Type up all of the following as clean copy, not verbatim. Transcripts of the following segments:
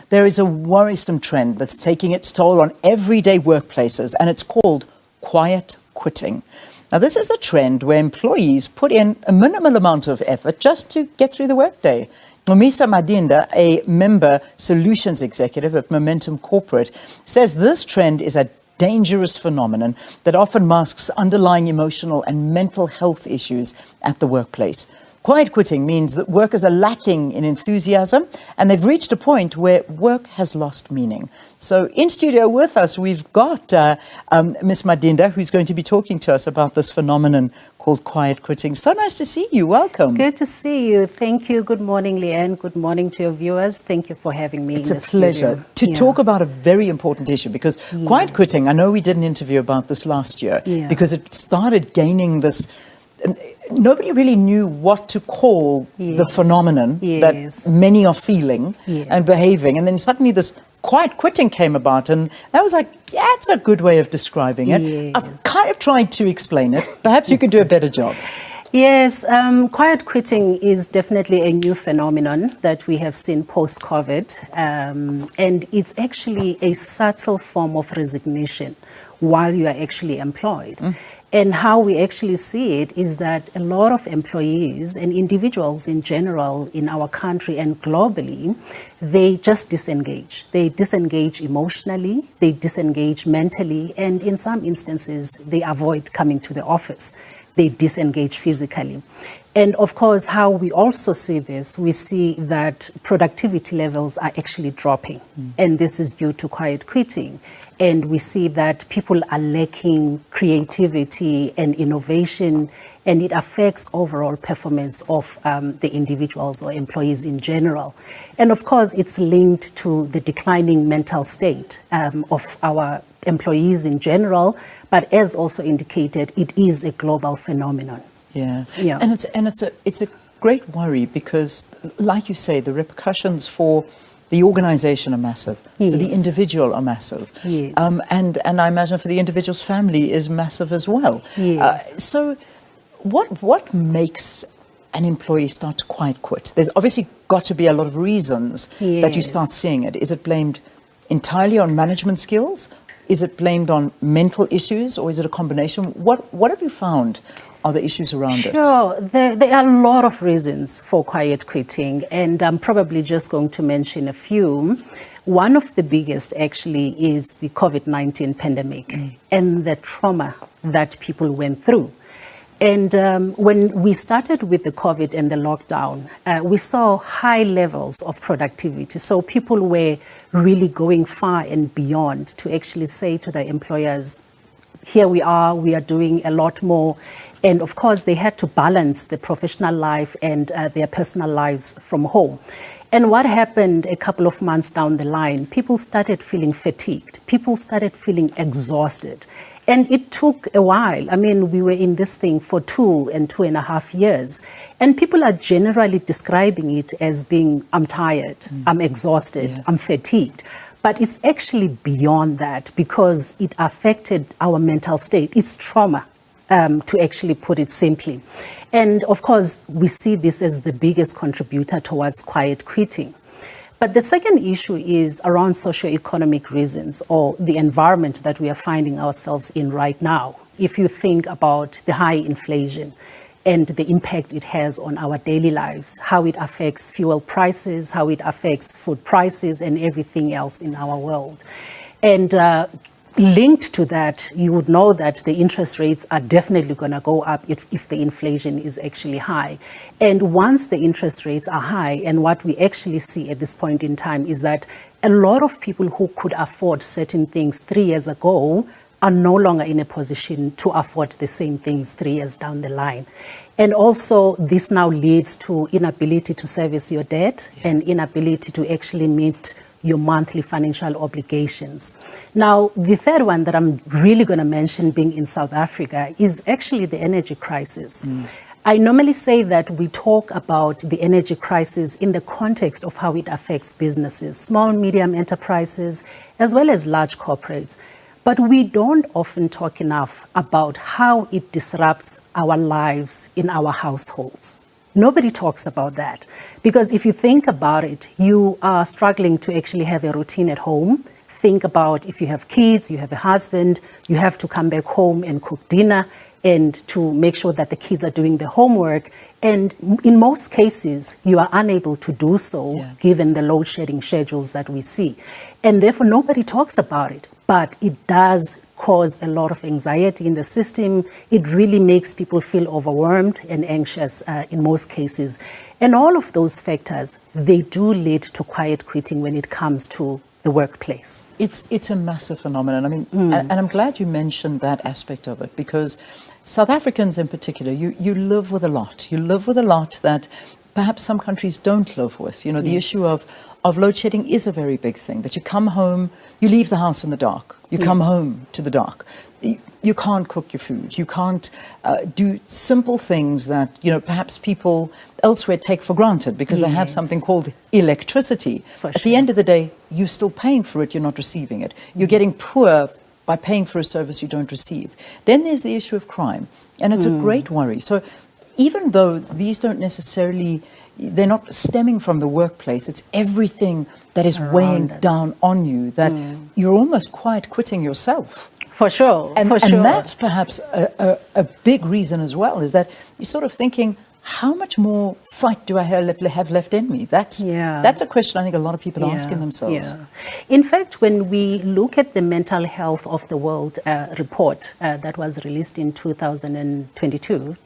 there is a worrisome trend that's taking its toll on everyday workplaces, and it's called quiet quitting. Now, this is the trend where employees put in a minimal amount of effort just to get through the workday. Nomisa Madinda, a member solutions executive at Momentum Corporate, says this trend is a dangerous phenomenon that often masks underlying emotional and mental health issues at the workplace. Quiet quitting means that workers are lacking in enthusiasm and they've reached a point where work has lost meaning. So in studio with us, we've got Ms. Madinda, who's going to be talking to us about this phenomenon called quiet quitting. So nice to see you. Welcome. Good to see you. Thank you. Good morning, Leanne. Good morning to your viewers. Thank you for having me. It's a pleasure to talk about a very important issue because quiet quitting, I know we did an interview about this last year because it started gaining this... Nobody really knew what to call the phenomenon that many are feeling and behaving. And then suddenly this quiet quitting came about, and that was like, yeah, it's a good way of describing it. I've kind of tried to explain it. Perhaps you could do a better job. Yes, quiet quitting is definitely a new phenomenon that we have seen post-COVID. And it's actually a subtle form of resignation while you are actually employed. And how we actually see it is that a lot of employees and individuals in general in our country and globally, they just disengage. They disengage emotionally, they disengage mentally, and in some instances, they avoid coming to the office. They disengage physically. And of course, how we also see this, we see that productivity levels are actually dropping. And this is due to quiet quitting. And we see that people are lacking creativity and innovation, and it affects overall performance of the individuals or employees in general. And of course, it's linked to the declining mental state of our employees in general, but as also indicated, it is a global phenomenon. And it's a great worry because, like you say, the repercussions for the organization are massive, for the individual are massive, and I imagine for the individual's family is massive as well. So what makes an employee start to quiet quit? There's obviously got to be a lot of reasons that you start seeing it. Is it blamed entirely on management skills? Is it blamed on mental issues, or is it a combination? What have you found are the issues around it? Sure, there are a lot of reasons for quiet quitting, and I'm probably just going to mention a few. One of the biggest actually is the COVID-19 pandemic and the trauma that people went through. And when we started with the COVID and the lockdown, we saw high levels of productivity. So people were really going far and beyond to actually say to their employers, here we are doing a lot more. And of course, they had to balance the professional life and their personal lives from home. And what happened a couple of months down the line, people started feeling fatigued. People started feeling exhausted. And it took a while. I mean, we were in this thing for 2.5 years. And people are generally describing it as being, I'm tired, I'm exhausted, I'm fatigued. But it's actually beyond that because it affected our mental state. It's trauma, to actually put it simply. And of course, we see this as the biggest contributor towards quiet quitting. But the second issue is around socioeconomic reasons or the environment that we are finding ourselves in right now. If you think about the high inflation and the impact it has on our daily lives, how it affects fuel prices, how it affects food prices and everything else in our world. And linked to that, you would know that the interest rates are definitely going to go up if the inflation is actually high. And once the interest rates are high, and what we actually see at this point in time is that a lot of people who could afford certain things 3 years ago are no longer in a position to afford the same things 3 years down the line. And also, this now leads to inability to service your debt and inability to actually meet your monthly financial obligations. Now, the third one that I'm really going to mention being in South Africa is actually the energy crisis. I normally say that we talk about the energy crisis in the context of how it affects businesses, small, medium enterprises, as well as large corporates. But we don't often talk enough about how it disrupts our lives in our households. Nobody talks about that. Because if you think about it, you are struggling to actually have a routine at home. Think about if you have kids, you have a husband, you have to come back home and cook dinner and to make sure that the kids are doing the homework. And in most cases, you are unable to do so given the load shedding schedules that we see. And therefore, nobody talks about it. But it does cause a lot of anxiety in the system. It really makes people feel overwhelmed and anxious in most cases. And all of those factors, they do lead to quiet quitting when it comes to the workplace. It's a massive phenomenon. I mean, and I'm glad you mentioned that aspect of it, because South Africans in particular, you live with a lot. You live with a lot that perhaps some countries don't live with. You know, the issue of load shedding is a very big thing, that you come home, you leave the house in the dark, you come home to the dark. You can't cook your food. You can't do simple things that, you know, perhaps people elsewhere take for granted because they have something called electricity. At the end of the day, you're still paying for it, you're not receiving it. You're getting poor by paying for a service you don't receive. Then there's the issue of crime, and it's a great worry. So even though these don't necessarily, they're not stemming from the workplace, it's everything that is weighing down on you, that you're almost quiet quitting yourself. For sure. And that's perhaps a big reason as well, is that you're sort of thinking, how much more fight do I have left in me? That's a question I think a lot of people are asking themselves. In fact, when we look at the Mental Health of the World report that was released in 2022,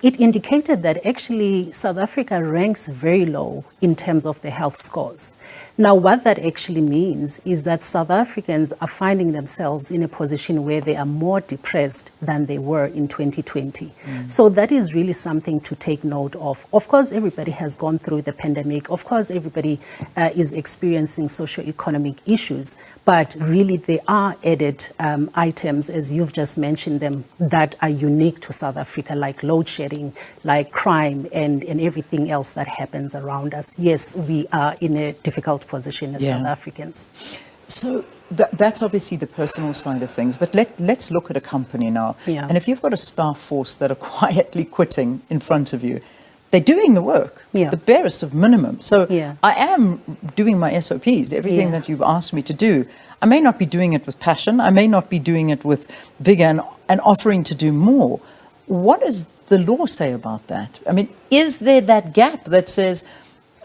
it indicated that actually South Africa ranks very low in terms of the health scores. Now, what that actually means is that South Africans are finding themselves in a position where they are more depressed than they were in 2020. So that is really something to take note of. Of course, everybody has gone through the pandemic. Of course, everybody is experiencing socio-economic issues. But really, there are added items, as you've just mentioned them, that are unique to South Africa, like load shedding, like crime, and everything else that happens around us. Yes, we are in a difficult position as South Africans. So that's obviously the personal side of things. But let's look at a company now. And if you've got a staff force that are quietly quitting in front of you, they're doing the work, the barest of minimum. So I am doing my SOPs, everything that you've asked me to do. I may not be doing it with passion. I may not be doing it with vigor and offering to do more. What does the law say about that? I mean, is there that gap that says,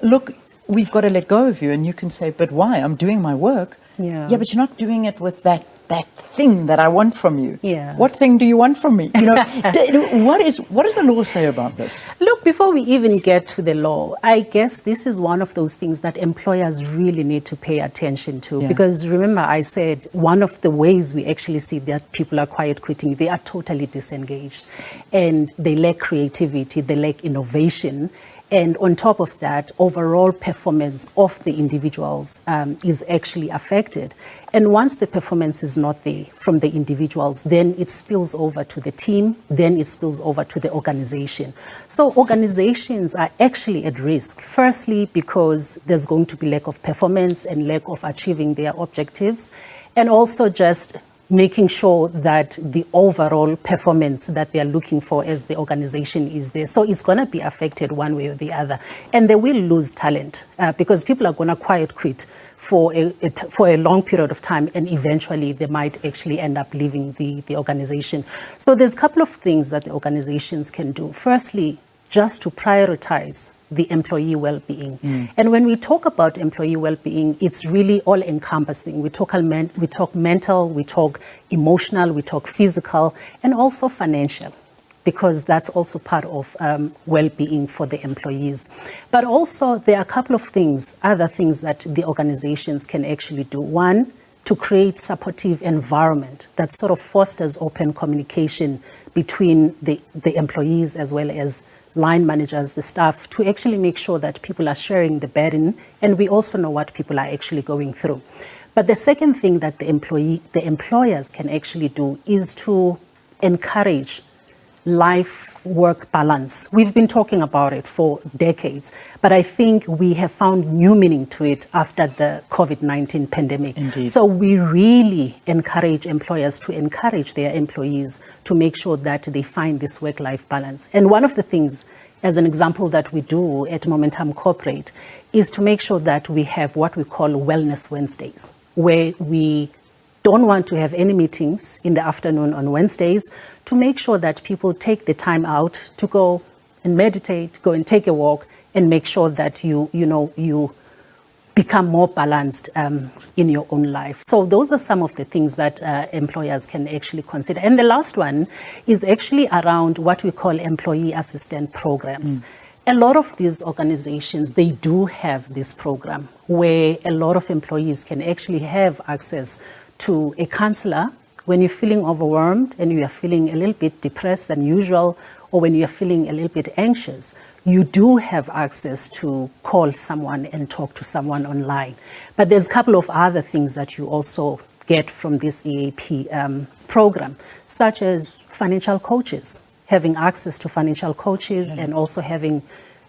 look, we've got to let go of you? And you can say, but why? I'm doing my work. Yeah, but you're not doing it with that thing that I want from you. What thing do you want from me? You know, what does the law say about this? Look, before we even get to the law, I guess this is one of those things that employers really need to pay attention to. Because remember, I said one of the ways we actually see that people are quiet quitting, they are totally disengaged and they lack creativity, they lack innovation. And on top of that, overall performance of the individuals is actually affected. And once the performance is not there from the individuals, then it spills over to the team, then it spills over to the organization. So organizations are actually at risk. Firstly, because there's going to be lack of performance and lack of achieving their objectives. And also just making sure that the overall performance that they are looking for as the organization is there. So it's going to be affected one way or the other. And they will lose talent because people are going to quiet quit for a long period of time, and eventually they might actually end up leaving the organization. So there's a couple of things that the organizations can do. Firstly, just to prioritize the employee well-being. And when we talk about employee well-being, it's really all-encompassing. We talk mental, we talk emotional, we talk physical, and also financial, because that's also part of well-being for the employees. But also, there are a couple of things, other things that the organizations can actually do. One, to create supportive environment that sort of fosters open communication between the employees as well as line managers, the staff, to actually make sure that people are sharing the burden, and we also know what people are actually going through. But the second thing that the employers can actually do is to encourage life-work balance. We've been talking about it for decades, but I think we have found new meaning to it after the COVID-19 pandemic. Indeed. So we really encourage employers to encourage their employees to make sure that they find this work-life balance. And one of the things, as an example, that we do at Momentum Corporate is to make sure that we have what we call Wellness Wednesdays, where we don't want to have any meetings in the afternoon on Wednesdays, to make sure that people take the time out to go and meditate, go and take a walk, and make sure that you become more balanced in your own life. So those are some of the things that employers can actually consider. And the last one is actually around what we call employee assistance programs. A lot of these organizations, they do have this program where a lot of employees can actually have access to a counselor when you're feeling overwhelmed and you are feeling a little bit depressed than usual, or when you're feeling a little bit anxious. You do have access to call someone and talk to someone online. But there's a couple of other things that you also get from this EAP program, such as financial coaches, having access to financial coaches, and also having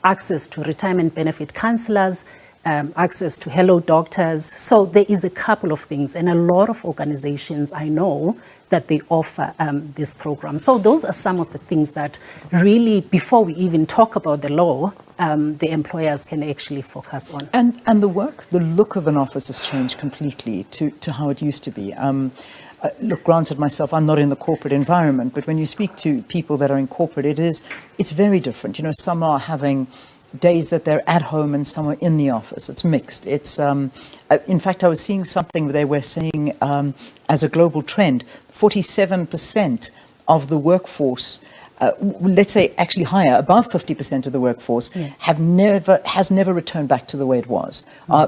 access to retirement benefit counselors, access to Hello Doctors. So there is a couple of things, and a lot of organizations I know that they offer this program. So those are some of the things that really, before we even talk about the law, the employers can actually focus on. And the look of an office has changed completely to how it used to be. Look, granted myself, I'm not in the corporate environment, but when you speak to people that are in corporate, it's very different. You know, some are having days that they're at home and some are in the office. It's mixed. It's in fact, I was seeing something they were saying as a global trend, 47% of the workforce, let's say actually higher, above 50% of the workforce, has never returned back to the way it was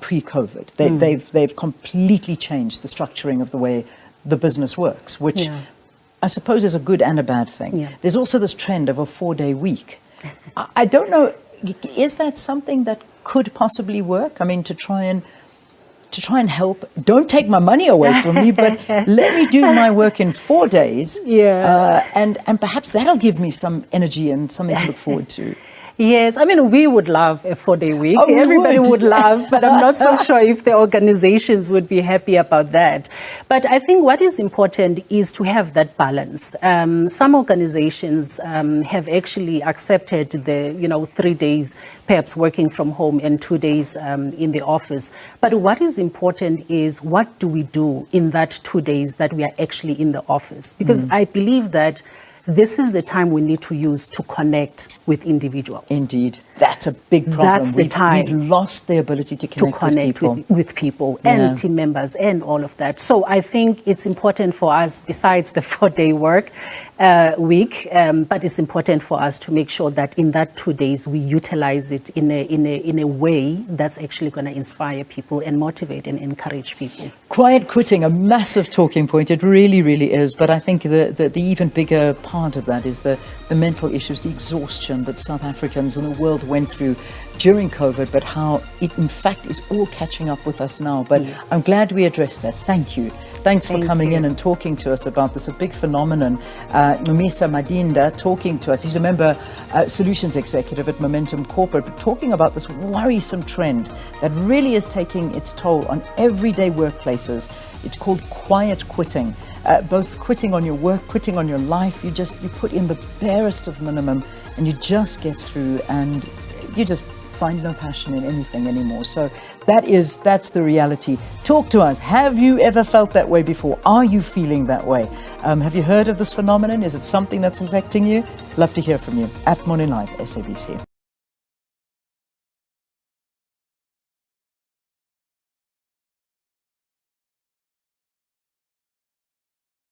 pre-COVID. They've completely changed the structuring of the way the business works, which I suppose is a good and a bad thing. There's also this trend of a 4-day week. I don't know, is that something that could possibly work? I mean, to try and help, don't take my money away from me, but let me do my work in 4 days. And perhaps that'll give me some energy and something to look forward to. Yes, I mean, we would love a 4-day week. Oh, everybody would love, but I'm not so sure if the organizations would be happy about that. But I think what is important is to have that balance. Some organizations have actually accepted the 3 days perhaps working from home and 2 days in the office. But what is important is, what do we do in that 2 days that we are actually in the office? Because I believe that this is the time we need to use to connect with individuals. Indeed. That's a big problem. That's the time. We've lost the ability to connect with people and team members and all of that. So I think it's important for us, besides the 4-day work week, but it's important for us to make sure that in that 2 days we utilize it in a way that's actually going to inspire people and motivate and encourage people. Quiet quitting, a massive talking point. It really, really is. But I think the even bigger part of that is the mental issues, the exhaustion that South Africans and the world went through during COVID, but how it in fact is all catching up with us now. But I'm glad we addressed that. Thank you. Thanks for coming in and talking to us about this, a big phenomenon. Nomisa Madinda talking to us. He's a member solutions executive at Momentum Corporate, but talking about this worrisome trend that really is taking its toll on everyday workplaces. It's called quiet quitting. Both quitting on your work, quitting on your life. You put in the barest of minimum and you just get through and you just find no passion in anything anymore. So that's the reality. Talk to us. Have you ever felt that way before? Are you feeling that way? Have you heard of this phenomenon? Is it something that's affecting you? Love to hear from you at Morning Live, SABC.